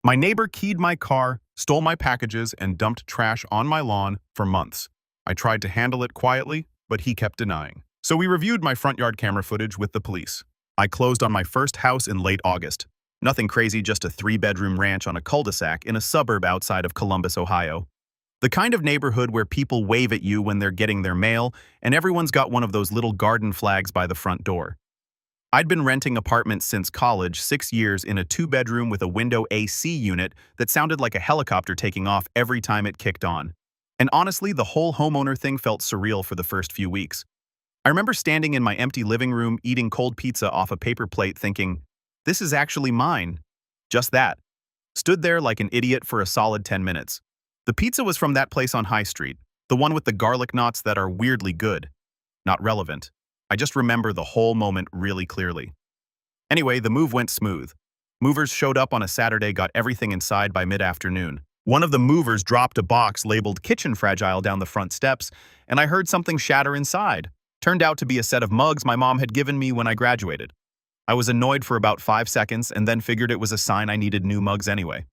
My neighbor keyed my car, stole my packages, and dumped trash on my lawn for months. I tried to handle it quietly, but he kept denying. So we reviewed my front yard camera footage with the police. I closed on my first house in late August. Nothing crazy, just a 3-bedroom ranch on a cul-de-sac in a suburb outside of Columbus, Ohio. The kind of neighborhood where people wave at you when they're getting their mail, and everyone's got one of those little garden flags by the front door. I'd been renting apartments since college, 6 years in a 2-bedroom with a window AC unit that sounded like a helicopter taking off every time it kicked on. And honestly, the whole homeowner thing felt surreal for the first few weeks. I remember standing in my empty living room eating cold pizza off a paper plate thinking, this is actually mine. Just that. Stood there like an idiot for a solid 10 minutes. The pizza was from that place on High Street, the one with the garlic knots that are weirdly good. Not relevant. I just remember the whole moment really clearly. Anyway, the move went smooth. Movers showed up on a Saturday, got everything inside by mid-afternoon. One of the movers dropped a box labeled Kitchen Fragile down the front steps, and I heard something shatter inside. Turned out to be a set of mugs my mom had given me when I graduated. I was annoyed for about 5 seconds and then figured it was a sign I needed new mugs anyway.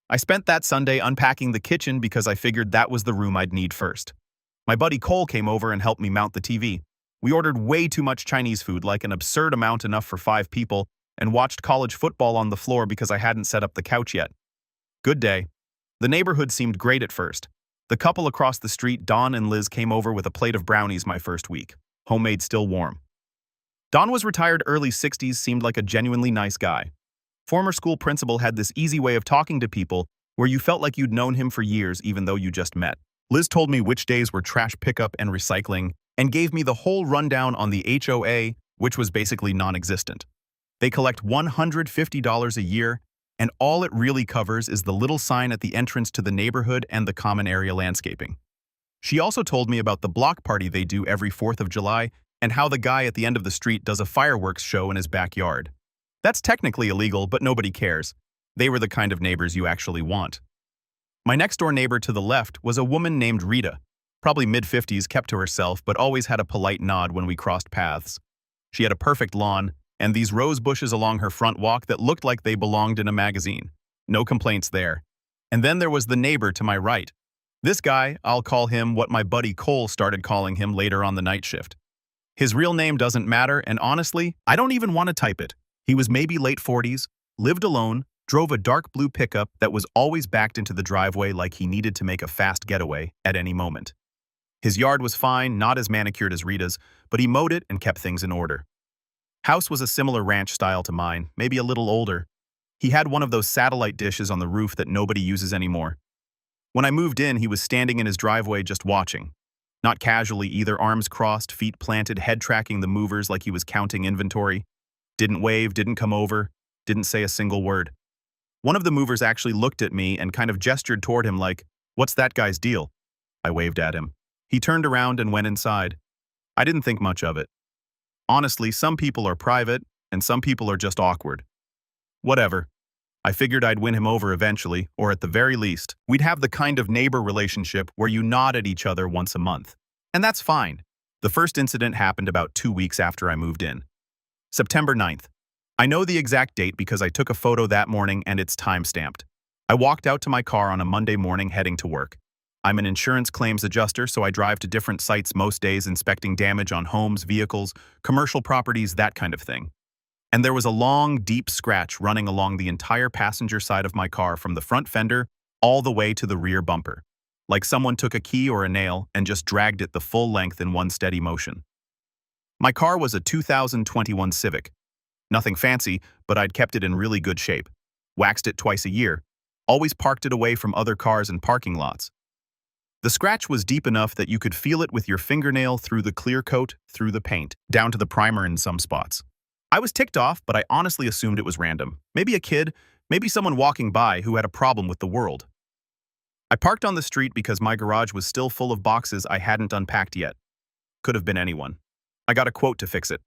I spent that Sunday unpacking the kitchen because I figured that was the room I'd need first. My buddy Cole came over and helped me mount the TV. We ordered way too much Chinese food, like an absurd amount enough for 5 people, and watched college football on the floor because I hadn't set up the couch yet. Good day. The neighborhood seemed great at first. The couple across the street, Don and Liz, came over with a plate of brownies my first week. Homemade, still warm. Don was retired, early 60s, seemed like a genuinely nice guy. Former school principal had this easy way of talking to people where you felt like you'd known him for years even though you just met. Liz told me which days were trash pickup and recycling and gave me the whole rundown on the HOA, which was basically non-existent. They collect $150 a year, and all it really covers is the little sign at the entrance to the neighborhood and the common area landscaping. She also told me about the block party they do every 4th of July and how the guy at the end of the street does a fireworks show in his backyard. That's technically illegal, but nobody cares. They were the kind of neighbors you actually want. My next-door neighbor to the left was a woman named Rita, probably mid-50s, kept to herself, but always had a polite nod when we crossed paths. She had a perfect lawn, and these rose bushes along her front walk that looked like they belonged in a magazine. No complaints there. And then there was the neighbor to my right. This guy, I'll call him what my buddy Cole started calling him later on the night shift. His real name doesn't matter, and honestly, I don't even want to type it. He was maybe late 40s, lived alone, drove a dark blue pickup that was always backed into the driveway like he needed to make a fast getaway at any moment. His yard was fine, not as manicured as Rita's, but he mowed it and kept things in order. House was a similar ranch style to mine, maybe a little older. He had one of those satellite dishes on the roof that nobody uses anymore. When I moved in, he was standing in his driveway just watching. Not casually either, arms crossed, feet planted, head tracking the movers like he was counting inventory. Didn't wave, didn't come over, didn't say a single word. One of the movers actually looked at me and kind of gestured toward him like, "What's that guy's deal?" I waved at him. He turned around and went inside. I didn't think much of it. Honestly, some people are private, and some people are just awkward. Whatever. I figured I'd win him over eventually, or at the very least, we'd have the kind of neighbor relationship where you nod at each other once a month. And that's fine. The first incident happened about 2 weeks after I moved in. September 9th. I know the exact date because I took a photo that morning and it's time-stamped. I walked out to my car on a Monday morning heading to work. I'm an insurance claims adjuster, so I drive to different sites most days inspecting damage on homes, vehicles, commercial properties, that kind of thing. And there was a long, deep scratch running along the entire passenger side of my car from the front fender all the way to the rear bumper, like someone took a key or a nail and just dragged it the full length in one steady motion. My car was a 2021 Civic. Nothing fancy, but I'd kept it in really good shape. Waxed it twice a year. Always parked it away from other cars and parking lots. The scratch was deep enough that you could feel it with your fingernail through the clear coat, through the paint, down to the primer in some spots. I was ticked off, but I honestly assumed it was random. Maybe a kid, maybe someone walking by who had a problem with the world. I parked on the street because my garage was still full of boxes I hadn't unpacked yet. Could have been anyone. I got a quote to fix it.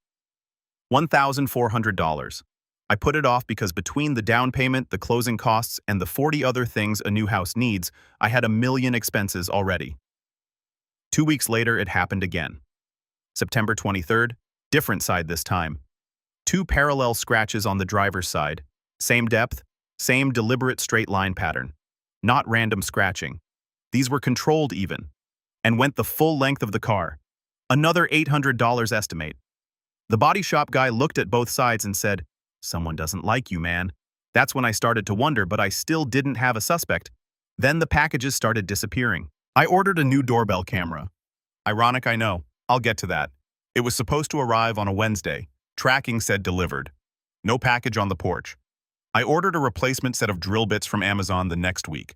$1,400. I put it off because between the down payment, the closing costs, and the 40 other things a new house needs, I had a million expenses already. 2 weeks later, it happened again. September 23rd, different side this time. 2 parallel scratches on the driver's side, same depth, Same deliberate straight line pattern. Not random scratching. These were controlled even. And went the full length of the car. Another $800 estimate. The body shop guy looked at both sides and said, "Someone doesn't like you, man." That's when I started to wonder, but I still didn't have a suspect. Then the packages started disappearing. I ordered a new doorbell camera. Ironic, I know. I'll get to that. It was supposed to arrive on a Wednesday. Tracking said delivered. No package on the porch. I ordered a replacement set of drill bits from Amazon the next week.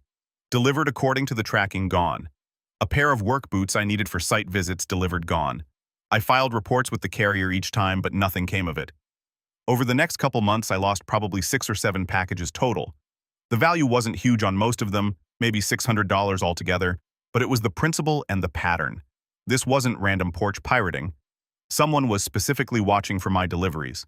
Delivered according to the tracking, gone. A pair of work boots I needed for site visits delivered, gone. I filed reports with the carrier each time, but nothing came of it. Over the next couple months, I lost probably 6 or 7 packages total. The value wasn't huge on most of them, maybe $600 altogether, but it was the principle and the pattern. This wasn't random porch pirating. Someone was specifically watching for my deliveries.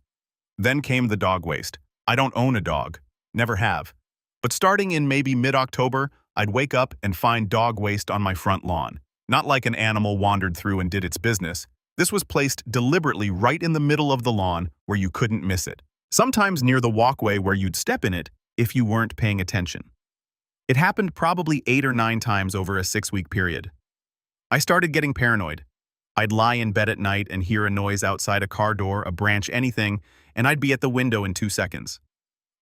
Then came the dog waste. I don't own a dog. Never have. But starting in maybe mid-October, I'd wake up and find dog waste on my front lawn. Not like an animal wandered through and did its business. This was placed deliberately right in the middle of the lawn where you couldn't miss it. Sometimes near the walkway where you'd step in it if you weren't paying attention. It happened probably 8 or 9 times over a 6-week period. I started getting paranoid. I'd lie in bed at night and hear a noise outside a car door, a branch, anything, and I'd be at the window in 2 seconds.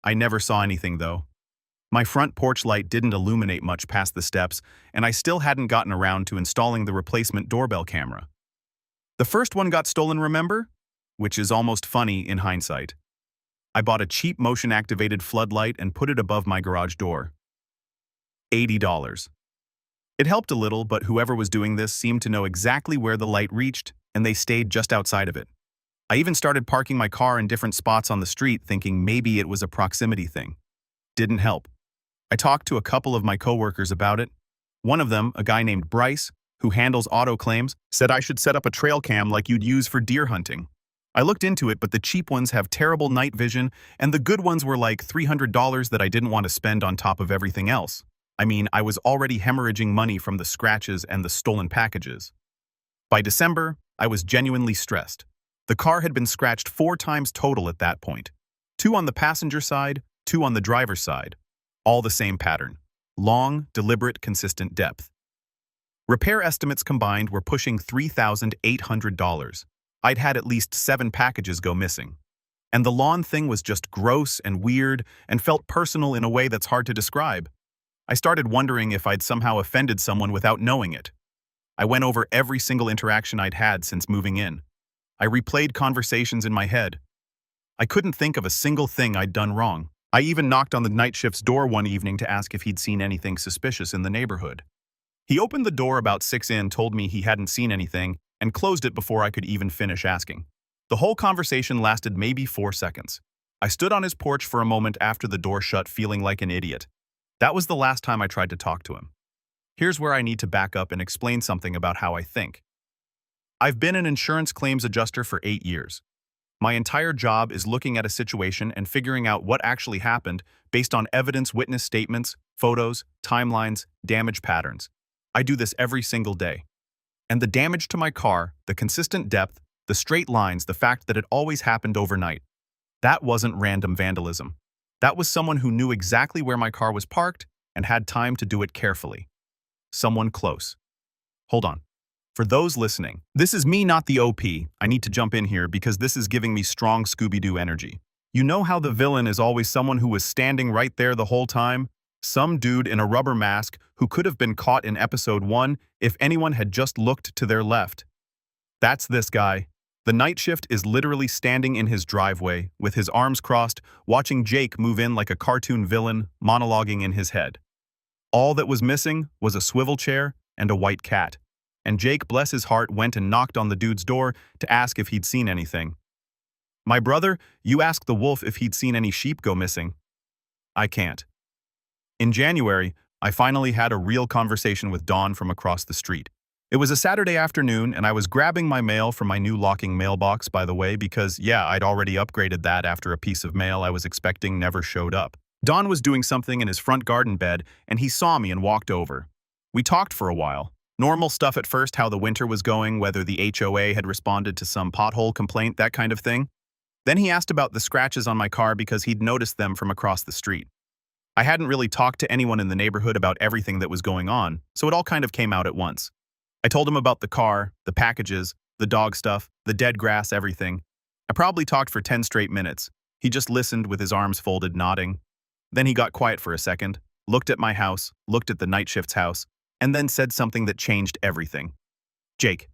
I never saw anything, though. My front porch light didn't illuminate much past the steps, and I still hadn't gotten around to installing the replacement doorbell camera. The first one got stolen, remember? Which is almost funny in hindsight. I bought a cheap motion-activated floodlight and put it above my garage door. $80. It helped a little, but whoever was doing this seemed to know exactly where the light reached, and they stayed just outside of it. I even started parking my car in different spots on the street, thinking maybe it was a proximity thing. Didn't help. I talked to a couple of my coworkers about it. One of them, a guy named Bryce, who handles auto claims, said I should set up a trail cam like you'd use for deer hunting. I looked into it, but the cheap ones have terrible night vision, and the good ones were like $300 that I didn't want to spend on top of everything else. I mean, I was already hemorrhaging money from the scratches and the stolen packages. By December, I was genuinely stressed. The car had been scratched 4 times total at that point. 2 on the passenger side, 2 on the driver's side. All the same pattern. Long, deliberate, consistent depth. Repair estimates combined were pushing $3,800. I'd had at least 7 packages go missing. And the lawn thing was just gross and weird and felt personal in a way that's hard to describe. I started wondering if I'd somehow offended someone without knowing it. I went over every single interaction I'd had since moving in. I replayed conversations in my head. I couldn't think of a single thing I'd done wrong. I even knocked on the night shift's door one evening to ask if he'd seen anything suspicious in the neighborhood. He opened the door about 6 in, told me he hadn't seen anything, and closed it before I could even finish asking. The whole conversation lasted maybe 4 seconds. I stood on his porch for a moment after the door shut, feeling like an idiot. That was the last time I tried to talk to him. Here's where I need to back up and explain something about how I think. I've been an insurance claims adjuster for 8 years. My entire job is looking at a situation and figuring out what actually happened based on evidence, witness statements, photos, timelines, damage patterns. I do this every single day. And the damage to my car, the consistent depth, the straight lines, the fact that it always happened overnight, that wasn't random vandalism. That was someone who knew exactly where my car was parked and had time to do it carefully. Someone close. Hold on. For those listening, this is me, not the OP. I need to jump in here because this is giving me strong Scooby-Doo energy. You know how the villain is always someone who was standing right there the whole time? Some dude in a rubber mask who could have been caught in episode 1 if anyone had just looked to their left. That's this guy. The night shift is literally standing in his driveway with his arms crossed, watching Jake move in like a cartoon villain, monologuing in his head. All that was missing was a swivel chair and a white cat. And Jake, bless his heart, went and knocked on the dude's door to ask if he'd seen anything. My brother, you ask the wolf if he'd seen any sheep go missing. I can't. In January, I finally had a real conversation with Dawn from across the street. It was a Saturday afternoon, and I was grabbing my mail from my new locking mailbox, by the way, because, yeah, I'd already upgraded that after a piece of mail I was expecting never showed up. Dawn was doing something in his front garden bed, and he saw me and walked over. We talked for a while. Normal stuff at first, how the winter was going, whether the HOA had responded to some pothole complaint, that kind of thing. Then he asked about the scratches on my car because he'd noticed them from across the street. I hadn't really talked to anyone in the neighborhood about everything that was going on, so it all kind of came out at once. I told him about the car, the packages, the dog stuff, the dead grass, everything. I probably talked for 10 straight minutes. He just listened with his arms folded, nodding. Then he got quiet for a second, looked at my house, looked at the night shift's house, and then said something that changed everything. Jake,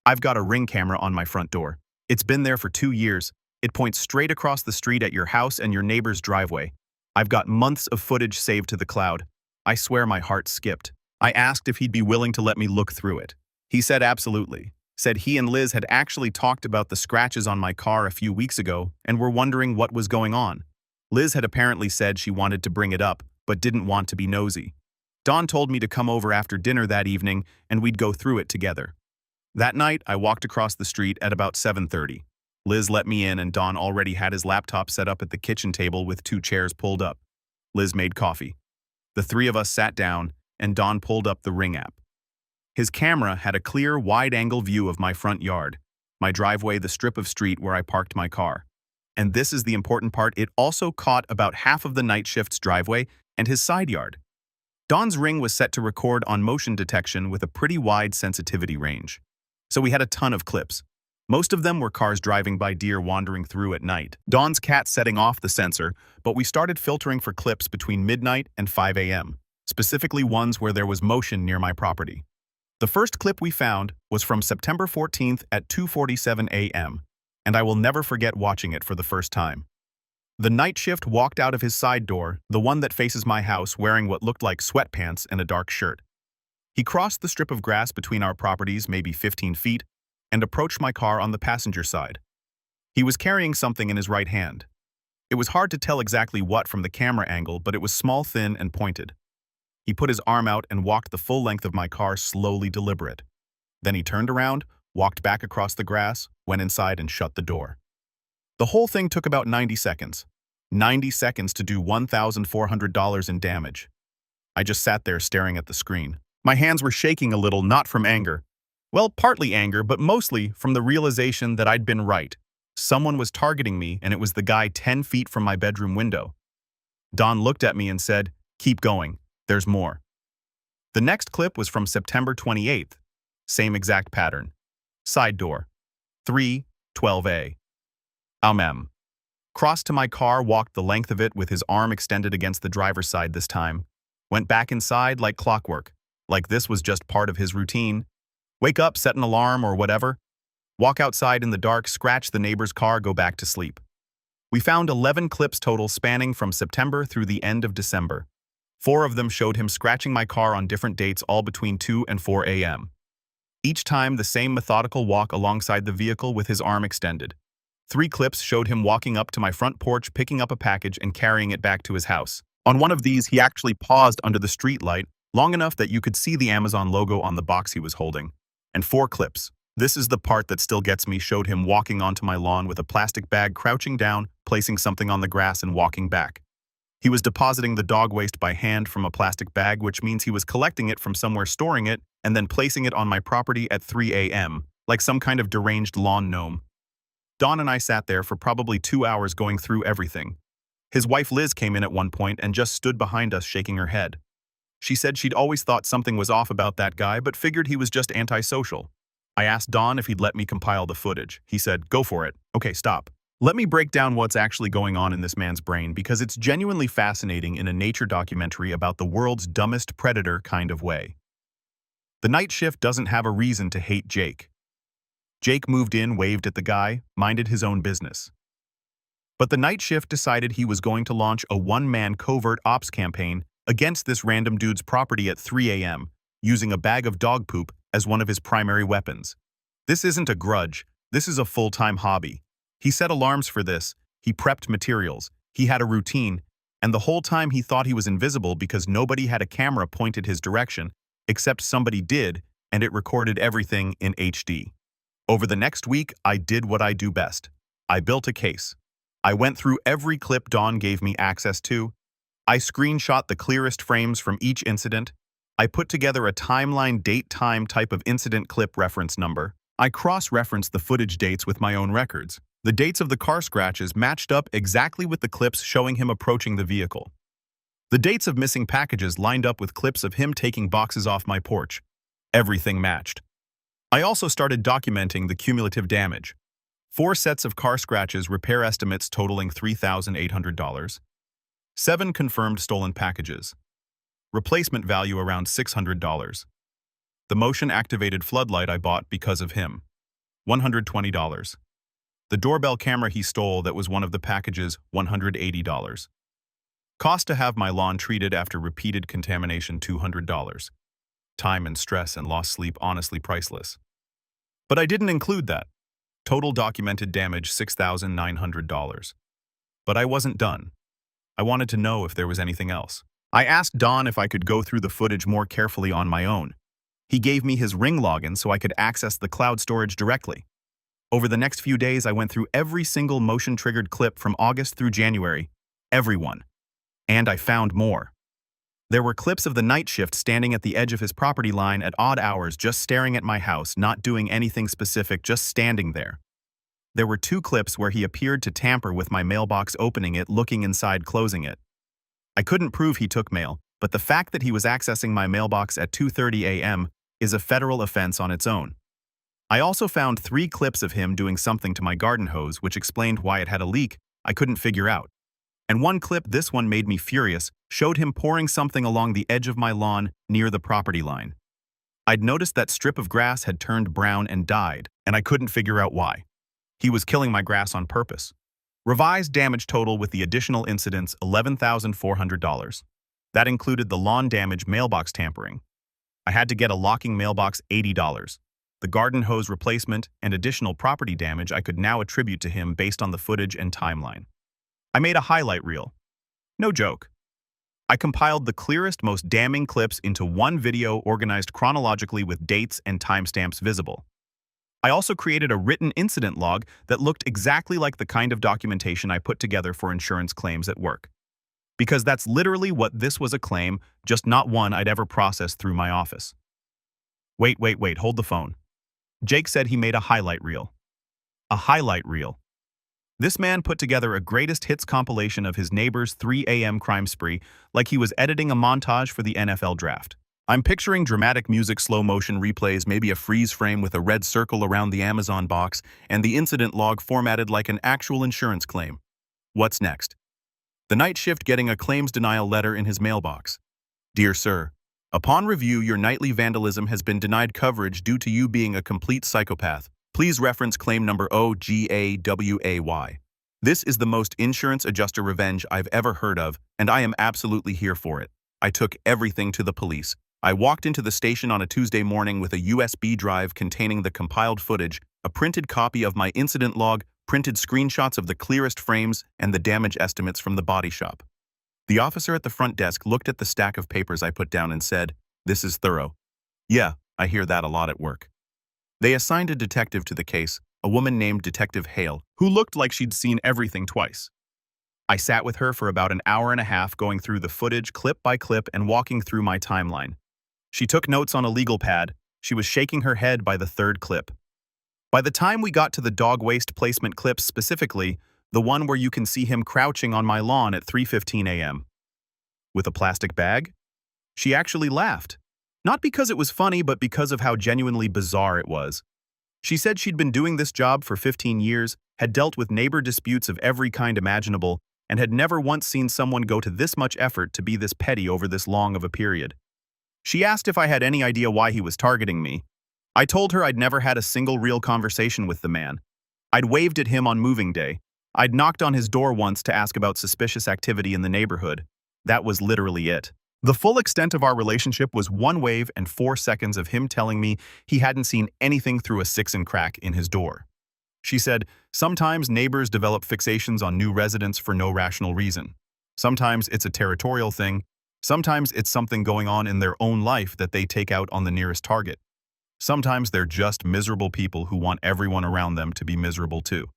I've got a Ring camera on my front door. It's been there for 2 years. It points straight across the street at your house and your neighbor's driveway. I've got months of footage saved to the cloud. I swear my heart skipped. I asked if he'd be willing to let me look through it. He said absolutely. Said he and Liz had actually talked about the scratches on my car a few weeks ago and were wondering what was going on. Liz had apparently said she wanted to bring it up, but didn't want to be nosy. Dawn told me to come over after dinner that evening and we'd go through it together. That night, I walked across the street at about 7:30. Liz let me in and Dawn already had his laptop set up at the kitchen table with 2 chairs pulled up. Liz made coffee. The 3 of us sat down and Dawn pulled up the Ring app. His camera had a clear, wide-angle view of my front yard, my driveway, the strip of street where I parked my car. And this is the important part, it also caught about half of the night shift's driveway and his side yard. Dawn's Ring was set to record on motion detection with a pretty wide sensitivity range. So we had a ton of clips. Most of them were cars driving by, deer wandering through at night, Dawn's cat setting off the sensor, but we started filtering for clips between midnight and 5 a.m., specifically ones where there was motion near my property. The first clip we found was from September 14th at 2:47 a.m., and I will never forget watching it for the first time. The night shift walked out of his side door, the one that faces my house, wearing what looked like sweatpants and a dark shirt. He crossed the strip of grass between our properties, maybe 15 feet, and approached my car on the passenger side. He was carrying something in his right hand. It was hard to tell exactly what from the camera angle, but it was small, thin, and pointed. He put his arm out and walked the full length of my car, slowly deliberate. Then he turned around, walked back across the grass, went inside and shut the door. The whole thing took about 90 seconds. 90 seconds to do $1,400 in damage. I just sat there staring at the screen. My hands were shaking a little, not from anger. Well, partly anger, but mostly from the realization that I'd been right. Someone was targeting me, and it was the guy 10 feet from my bedroom window. Dawn looked at me and said, "Keep going. There's more." The next clip was from September 28th. Same exact pattern. Side door. 3:12 a.m. Crossed to my car, walked the length of it with his arm extended against the driver's side this time. Went back inside like clockwork. Like this was just part of his routine. Wake up, set an alarm or whatever. Walk outside in the dark, scratch the neighbor's car, go back to sleep. We found 11 clips total spanning from September through the end of December. 4 of them showed him scratching my car on different dates, all between 2 and 4 a.m. Each time the same methodical walk alongside the vehicle with his arm extended. 3 clips showed him walking up to my front porch, picking up a package and carrying it back to his house. On one of these, he actually paused under the street light, long enough that you could see the Amazon logo on the box he was holding. And 4 clips. This is the part that still gets me, showed him walking onto my lawn with a plastic bag, crouching down, placing something on the grass and walking back. He was depositing the dog waste by hand from a plastic bag, which means he was collecting it from somewhere, storing it, and then placing it on my property at 3 a.m., like some kind of deranged lawn gnome. Dawn and I sat there for probably 2 hours going through everything. His wife Liz came in at one point and just stood behind us shaking her head. She said she'd always thought something was off about that guy, but figured he was just antisocial. I asked Don if he'd let me compile the footage. He said, "Go for it. Okay, stop. Let me break down what's actually going on in this man's brain, because it's genuinely fascinating in a nature documentary about the world's dumbest predator kind of way." The night shift doesn't have a reason to hate Jake. Jake moved in, waved at the guy, minded his own business. But the night shift decided he was going to launch a one-man covert ops campaign against this random dude's property at 3 a.m., using a bag of dog poop as one of his primary weapons. This isn't a grudge, this is a full-time hobby. He set alarms for this, he prepped materials, he had a routine, and the whole time he thought he was invisible because nobody had a camera pointed his direction, except somebody did, and it recorded everything in HD. Over the next week, I did what I do best. I built a case. I went through every clip Dawn gave me access to. I screenshot the clearest frames from each incident. I put together a timeline, date, time type of incident clip reference number. I cross-referenced the footage dates with my own records. The dates of the car scratches matched up exactly with the clips showing him approaching the vehicle. The dates of missing packages lined up with clips of him taking boxes off my porch. Everything matched. I also started documenting the cumulative damage. 4 sets of car scratches, repair estimates totaling $3,800. 7 confirmed stolen packages. Replacement value around $600. The motion-activated floodlight I bought because of him. $120. The doorbell camera he stole that was one of the packages, $180. Cost to have my lawn treated after repeated contamination, $200. Time and stress and lost sleep, honestly priceless. But I didn't include that. Total documented damage, $6,900. But I wasn't done. I wanted to know if there was anything else. I asked Don if I could go through the footage more carefully on my own. He gave me his Ring login so I could access the cloud storage directly. Over the next few days, I went through every single motion-triggered clip from August through January. Everyone. And I found more. There were clips of the night shift standing at the edge of his property line at odd hours, just staring at my house, not doing anything specific, just standing there. There were 2 clips where he appeared to tamper with my mailbox, opening it, looking inside, closing it. I couldn't prove he took mail, but the fact that he was accessing my mailbox at 2:30 a.m. is a federal offense on its own. I also found 3 clips of him doing something to my garden hose, which explained why it had a leak I couldn't figure out. And one clip, this one made me furious, showed him pouring something along the edge of my lawn near the property line. I'd noticed that strip of grass had turned brown and died, and I couldn't figure out why. He was killing my grass on purpose. Revised damage total with the additional incidents, $11,400. That included the lawn damage, mailbox tampering. I had to get a locking mailbox, $80. The garden hose replacement and additional property damage I could now attribute to him based on the footage and timeline. I made a highlight reel. No joke. I compiled the clearest, most damning clips into one video organized chronologically with dates and timestamps visible. I also created a written incident log that looked exactly like the kind of documentation I put together for insurance claims at work. Because that's literally what this was, a claim, just not one I'd ever processed through my office. Wait, hold the phone. Jake said he made a highlight reel. A highlight reel. This man put together a greatest hits compilation of his neighbor's 3 a.m. crime spree like he was editing a montage for the NFL draft. I'm picturing dramatic music, slow motion replays, maybe a freeze frame with a red circle around the Amazon box, and the incident log formatted like an actual insurance claim. What's next? The night shift getting a claims denial letter in his mailbox. Dear sir, upon review, your nightly vandalism has been denied coverage due to you being a complete psychopath. Please reference claim number OGAWAY. This is the most insurance adjuster revenge I've ever heard of, and I am absolutely here for it. I took everything to the police. I walked into the station on a Tuesday morning with a USB drive containing the compiled footage, a printed copy of my incident log, printed screenshots of the clearest frames, and the damage estimates from the body shop. The officer at the front desk looked at the stack of papers I put down and said, "This is thorough." Yeah, I hear that a lot at work. They assigned a detective to the case, a woman named Detective Hale, who looked like she'd seen everything twice. I sat with her for about an hour and a half going through the footage clip by clip and walking through my timeline. She took notes on a legal pad. She was shaking her head by the 3rd clip. By the time we got to the dog waste placement clip, specifically, the one where you can see him crouching on my lawn at 3:15 a.m. with a plastic bag, she actually laughed. Not because it was funny, but because of how genuinely bizarre it was. She said she'd been doing this job for 15 years, had dealt with neighbor disputes of every kind imaginable, and had never once seen someone go to this much effort to be this petty over this long of a period. She asked if I had any idea why he was targeting me. I told her I'd never had a single real conversation with the man. I'd waved at him on moving day. I'd knocked on his door once to ask about suspicious activity in the neighborhood. That was literally it. The full extent of our relationship was 1 wave and 4 seconds of him telling me he hadn't seen anything through a 6-inch crack in his door. She said, sometimes neighbors develop fixations on new residents for no rational reason. Sometimes it's a territorial thing. Sometimes it's something going on in their own life that they take out on the nearest target. Sometimes they're just miserable people who want everyone around them to be miserable too.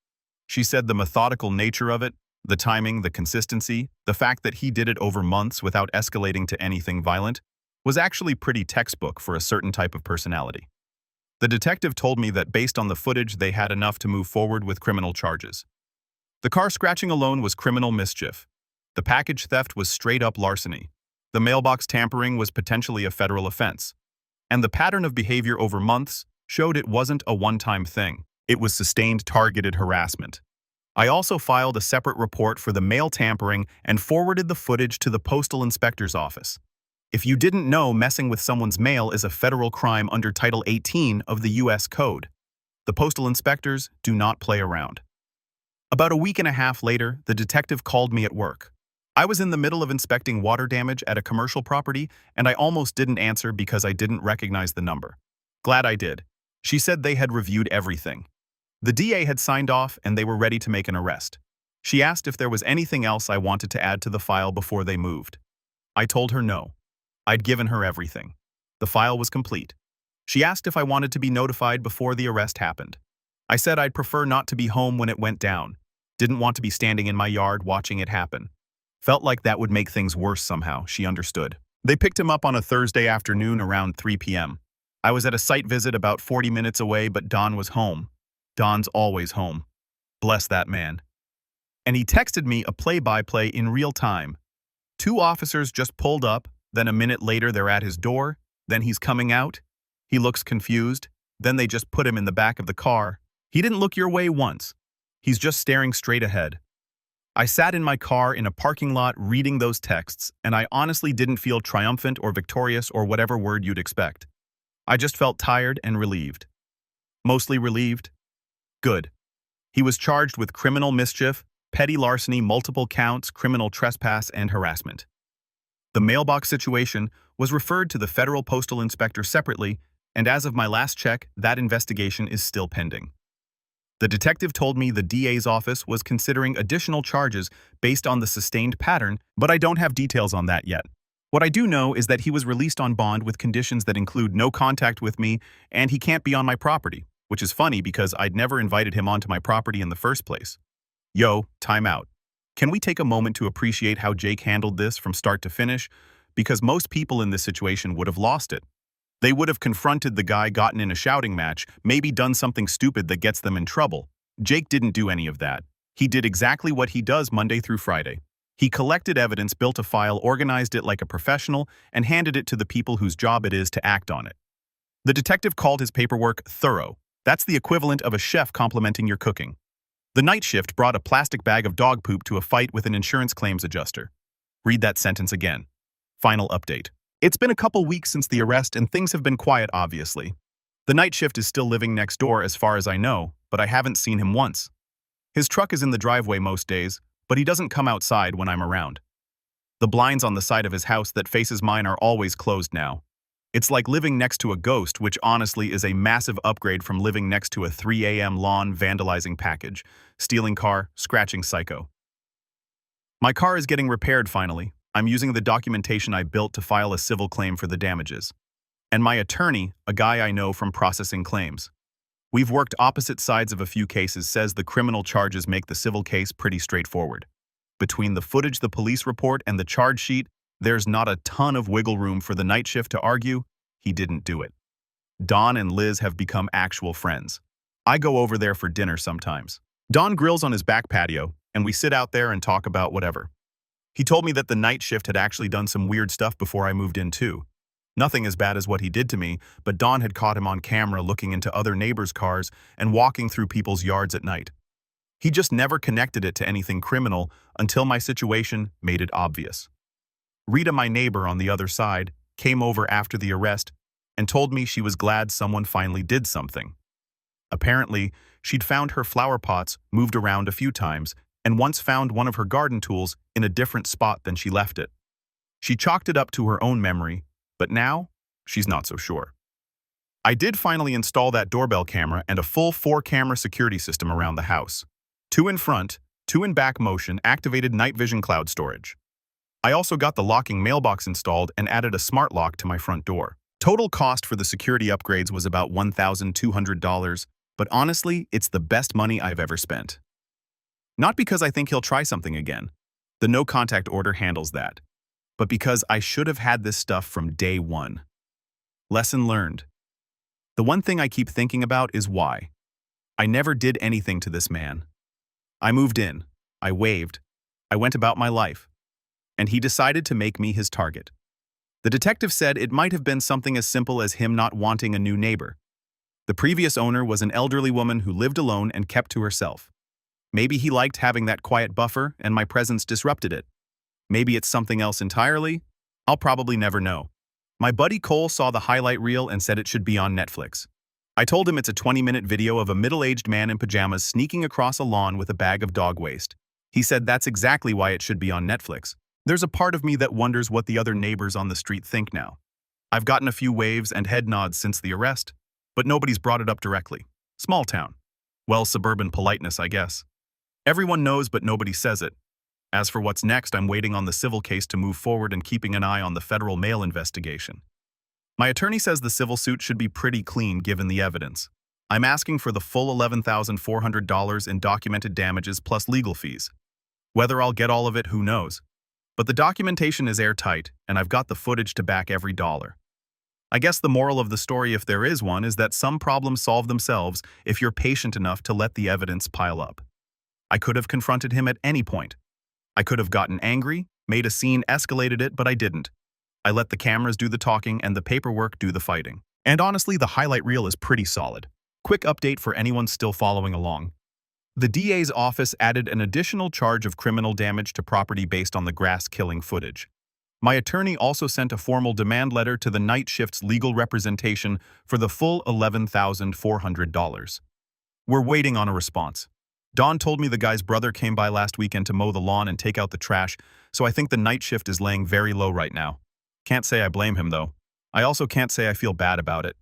She said the methodical nature of it, the timing, the consistency, the fact that he did it over months without escalating to anything violent, was actually pretty textbook for a certain type of personality. The detective told me that based on the footage they had enough to move forward with criminal charges. The car scratching alone was criminal mischief. The package theft was straight-up larceny. The mailbox tampering was potentially a federal offense. And the pattern of behavior over months showed it wasn't a one-time thing. It was sustained targeted harassment. I also filed a separate report for the mail tampering and forwarded the footage to the postal inspector's office. If you didn't know, messing with someone's mail is a federal crime under Title 18 of the U.S. Code. The postal inspectors do not play around. About a week and a half later, the detective called me at work. I was in the middle of inspecting water damage at a commercial property, and I almost didn't answer because I didn't recognize the number. Glad I did. She said they had reviewed everything. The DA had signed off and they were ready to make an arrest. She asked if there was anything else I wanted to add to the file before they moved. I told her no. I'd given her everything. The file was complete. She asked if I wanted to be notified before the arrest happened. I said I'd prefer not to be home when it went down. Didn't want to be standing in my yard watching it happen. Felt like that would make things worse somehow, she understood. They picked him up on a Thursday afternoon around 3 p.m. I was at a site visit about 40 minutes away, but Don was home. Don's always home. Bless that man. And he texted me a play-by-play in real time. 2 officers just pulled up, then a minute later they're at his door, then he's coming out. He looks confused, then they just put him in the back of the car. He didn't look your way once. He's just staring straight ahead. I sat in my car in a parking lot reading those texts, and I honestly didn't feel triumphant or victorious or whatever word you'd expect. I just felt tired and relieved. Mostly relieved. Good. He was charged with criminal mischief, petty larceny, multiple counts, criminal trespass, and harassment. The mailbox situation was referred to the federal postal inspector separately, and as of my last check, that investigation is still pending. The detective told me the DA's office was considering additional charges based on the sustained pattern, but I don't have details on that yet. What I do know is that he was released on bond with conditions that include no contact with me and he can't be on my property, which is funny because I'd never invited him onto my property in the first place. Yo, time out. Can we take a moment to appreciate how Jake handled this from start to finish? Because most people in this situation would have lost it. They would have confronted the guy, gotten in a shouting match, maybe done something stupid that gets them in trouble. Jake didn't do any of that. He did exactly what he does Monday through Friday. He collected evidence, built a file, organized it like a professional, and handed it to the people whose job it is to act on it. The detective called his paperwork thorough. That's the equivalent of a chef complimenting your cooking. The night shift brought a plastic bag of dog poop to a fight with an insurance claims adjuster. Read that sentence again. Final update. It's been a couple weeks since the arrest and things have been quiet, obviously. The night shift is still living next door as far as I know, but I haven't seen him once. His truck is in the driveway most days, but he doesn't come outside when I'm around. The blinds on the side of his house that faces mine are always closed now. It's like living next to a ghost, which honestly is a massive upgrade from living next to a 3 a.m. lawn vandalizing package, stealing car, scratching psycho. My car is getting repaired finally. I'm using the documentation I built to file a civil claim for the damages. And my attorney, a guy I know from processing claims. We've worked opposite sides of a few cases, says the criminal charges make the civil case pretty straightforward. Between the footage, the police report, and the charge sheet, there's not a ton of wiggle room for the night shift to argue he didn't do it. Don and Liz have become actual friends. I go over there for dinner sometimes. Don grills on his back patio, and we sit out there and talk about whatever. He told me that the night shift had actually done some weird stuff before I moved in too. Nothing as bad as what he did to me, but Don had caught him on camera looking into other neighbors' cars and walking through people's yards at night. He just never connected it to anything criminal until my situation made it obvious. Rita, my neighbor on the other side, came over after the arrest and told me she was glad someone finally did something. Apparently, she'd found her flower pots moved around a few times and once found one of her garden tools in a different spot than she left it. She chalked it up to her own memory, but now she's not so sure. I did finally install that doorbell camera and a full 4-camera security system around the house. 2 in front, 2 in back motion, activated night vision cloud storage. I also got the locking mailbox installed and added a smart lock to my front door. Total cost for the security upgrades was about $1,200, but honestly, it's the best money I've ever spent. Not because I think he'll try something again. The no contact order handles that. But because I should have had this stuff from day one. Lesson learned. The one thing I keep thinking about is why. I never did anything to this man. I moved in. I waved. I went about my life. and he decided to make me his target. The detective said it might have been something as simple as him not wanting a new neighbor. The previous owner was an elderly woman who lived alone and kept to herself. Maybe he liked having that quiet buffer and my presence disrupted it. Maybe it's something else entirely. I'll probably never know. My buddy Cole saw the highlight reel and said it should be on Netflix. I told him it's a 20-minute video of a middle-aged man in pajamas sneaking across a lawn with a bag of dog waste. He said that's exactly why it should be on Netflix. There's a part of me that wonders what the other neighbors on the street think now. I've gotten a few waves and head nods since the arrest, but nobody's brought it up directly. Small town. Well, suburban politeness, I guess. Everyone knows, but nobody says it. As for what's next, I'm waiting on the civil case to move forward and keeping an eye on the federal mail investigation. My attorney says the civil suit should be pretty clean given the evidence. I'm asking for the full $11,400 in documented damages plus legal fees. Whether I'll get all of it, who knows? But the documentation is airtight, and I've got the footage to back every dollar. I guess the moral of the story, if there is one, is that some problems solve themselves if you're patient enough to let the evidence pile up. I could have confronted him at any point. I could have gotten angry, made a scene, escalated it, but I didn't. I let the cameras do the talking and the paperwork do the fighting. And honestly, the highlight reel is pretty solid. Quick update for anyone still following along. The DA's office added an additional charge of criminal damage to property based on the grass-killing footage. My attorney also sent a formal demand letter to the night shift's legal representation for the full $11,400. We're waiting on a response. Don told me the guy's brother came by last weekend to mow the lawn and take out the trash, so I think the night shift is laying very low right now. Can't say I blame him, though. I also can't say I feel bad about it.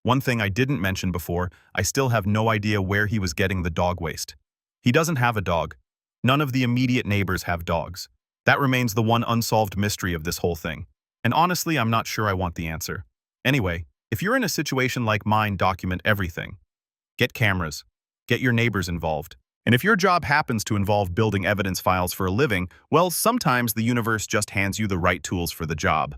One thing I didn't mention before, I still have no idea where he was getting the dog waste. He doesn't have a dog. None of the immediate neighbors have dogs. That remains the one unsolved mystery of this whole thing. And honestly, I'm not sure I want the answer. Anyway, if you're in a situation like mine, document everything. Get cameras. Get your neighbors involved. And if your job happens to involve building evidence files for a living, well, sometimes the universe just hands you the right tools for the job.